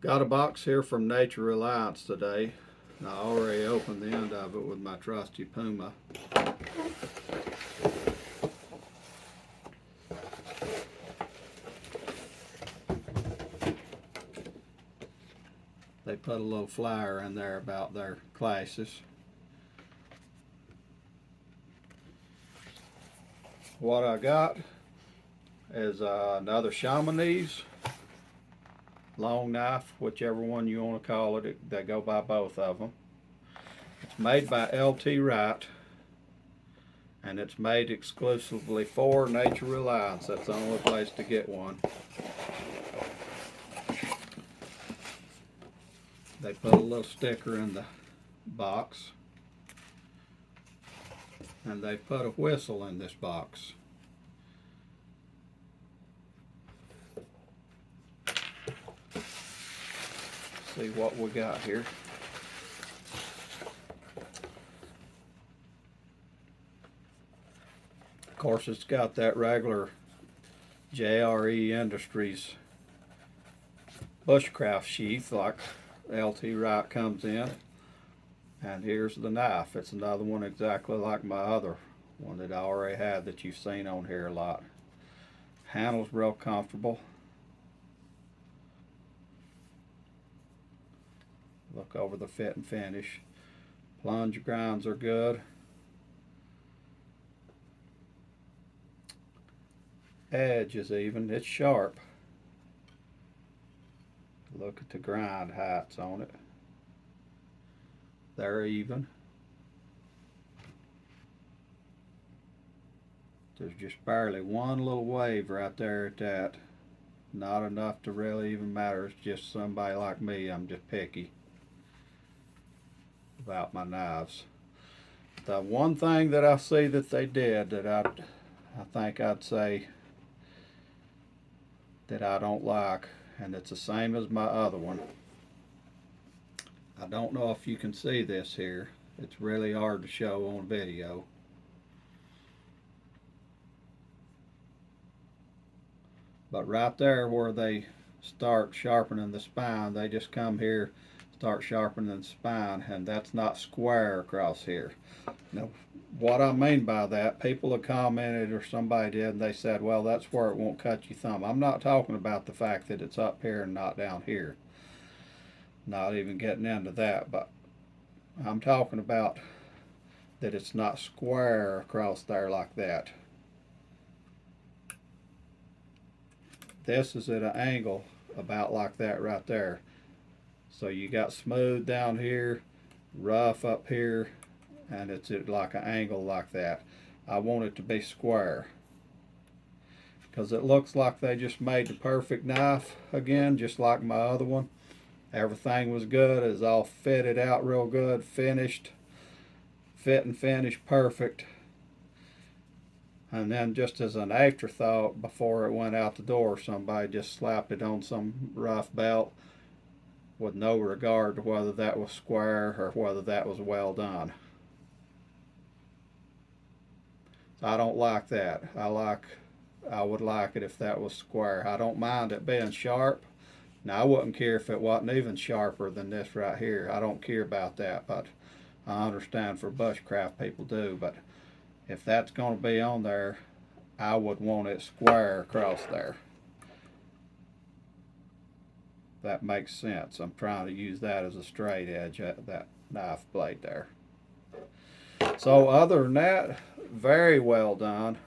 Got a box here from Nature Reliance today. I already opened the end of it with my trusty Puma. They put a little flyer in there about their classes. What I got is another Shemanese Long Knife, whichever one you want to call it. They go by both of them. It's made by LT Wright, and it's made exclusively for Nature Reliance. That's the only place to get one. They put a little sticker in the box, and they put a whistle in this box. See what we got here. Of course, it's got that regular JRE Industries bushcraft sheath like LT Wright comes in. And here's the knife. It's another one exactly like my other one that I already had that you've seen on here a lot. Handle's real comfortable. Look over the fit and finish. Plunge grinds are good. Edge is even. It's sharp. Look at the grind heights on it. They're even. There's just barely one little wave right there at that. Not enough to really even matter. It's just somebody like me. I'm just picky about my knives. The one thing that I see that they did that I think I'd say that I don't like, and it's the same as my other one. I don't know if you can see this here. It's really hard to show on video. But right there where they start sharpening the spine, they just come here, start sharpening the spine, and that's not square across here. Now, what I mean by that, people have commented, or somebody did, and they said, well, that's where it won't cut your thumb. I'm not talking about the fact that it's up here and not down here. Not even getting into that, but I'm talking about that it's not square across there like that. This is at an angle about like that right there. So you got smooth down here, rough up here, and it's at like an angle like that. I want it to be square, because it looks like they just made the perfect knife again, just like my other one. Everything was good. It was all fitted out real good, finished, fit and finish perfect. And then just as an afterthought, before it went out the door, somebody just slapped it on some rough belt with no regard to whether that was square or whether that was well done. So I don't like that. I would like it if that was square. I don't mind it being sharp. Now, I wouldn't care if it wasn't even sharper than this right here. I don't care about that, but I understand for bushcraft people do. But if that's going to be on there, I would want it square across there. That makes sense. I'm trying to use that as a straight edge at that knife blade there. So other than that, very well done.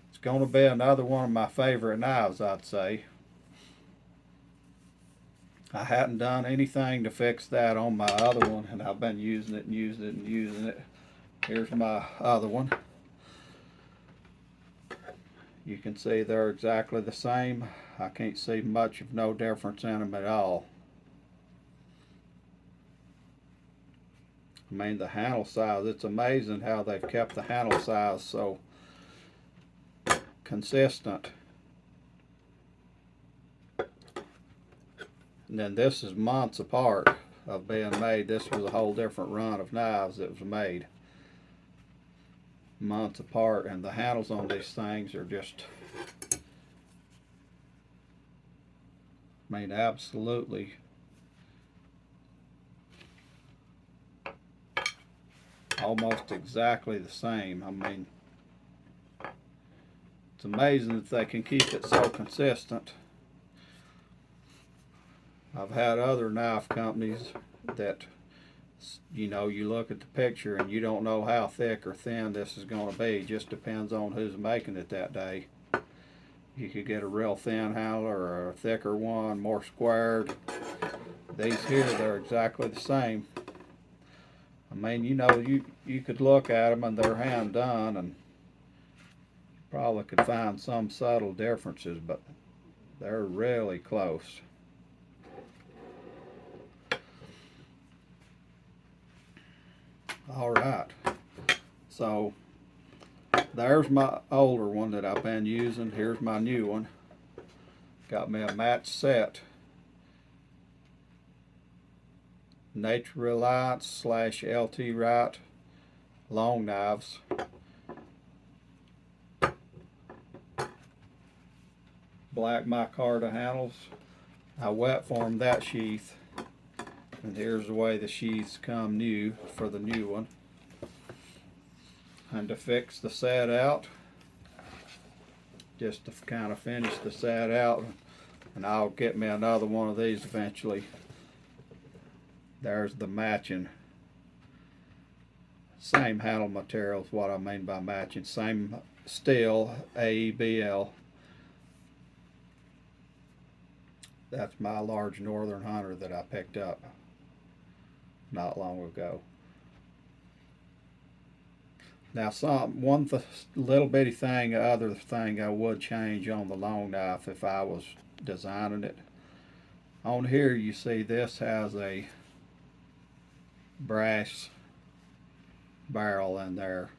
It's going to be another one of my favorite knives, I'd say. I hadn't done anything to fix that on my other one, and I've been using it and using it and using it. Here's my other one. You can see they're exactly the same. I can't see much of no difference in them at all. I mean, the handle size, it's amazing how they've kept the handle size so consistent. And then this is months apart of being made. This was a whole different run of knives that was made. Months apart, and the handles on these things are just, I mean, absolutely almost exactly the same. I mean, it's amazing that they can keep it so consistent. I've had other knife companies that, you know, you look at the picture and you don't know how thick or thin this is going to be. It just depends on who's making it that day. You could get a real thin handle or a thicker one, more squared. These here, they're exactly the same. I mean, you know, you could look at them and they're hand done, and probably could find some subtle differences, but they're really close. All right, so there's my older one that I've been using. Here's my new one. Got me a match set. Reliance / LT Wright long knives. Black micarta handles. I wet formed that sheath, and here's the way the sheaths come new for the new one. And to fix the set out, just to kind of finish the set out, and I'll get me another one of these eventually. There's the matching. Same handle material is what I mean by matching. Same steel, AEBL. That's my large northern hunter that I picked up not long ago. Now, one little bitty thing, other thing I would change on the long knife if I was designing it. On here, you see this has a brass barrel in there,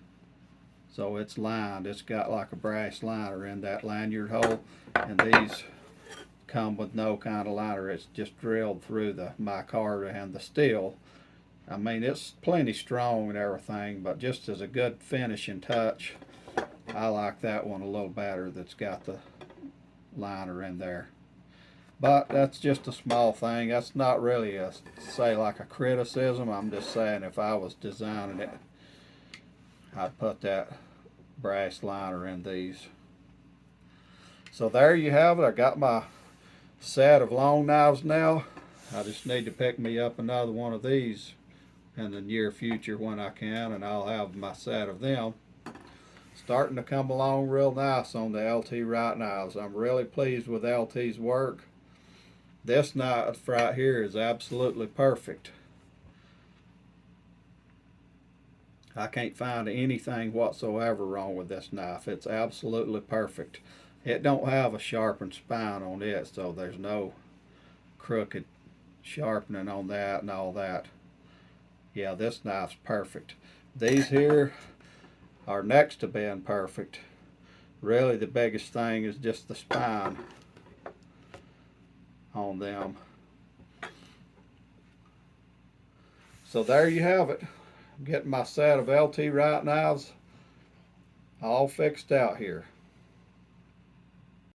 so it's lined. It's got like a brass liner in that lanyard hole, and these come with no kind of liner. It's just drilled through the micarta and the steel. I mean, it's plenty strong and everything, but just as a good finishing touch, I like that one a little better that's got the liner in there. But that's just a small thing. That's not really say like a criticism. I'm just saying if I was designing it, I'd put that brass liner in these. So there you have it. I got my set of long knives now. I just need to pick me up another one of these in the near future when I can, and I'll have my set of them. Starting to come along real nice on the LT Wright knives. I'm really pleased with LT's work. This knife right here is absolutely perfect. I can't find anything whatsoever wrong with this knife. It's absolutely perfect. It don't have a sharpened spine on it, so there's no crooked sharpening on that and all that. Yeah, this knife's perfect. These here are next to being perfect. Really, the biggest thing is just the spine on them. So there you have it. I'm getting my set of LT Wright knives all fixed out here.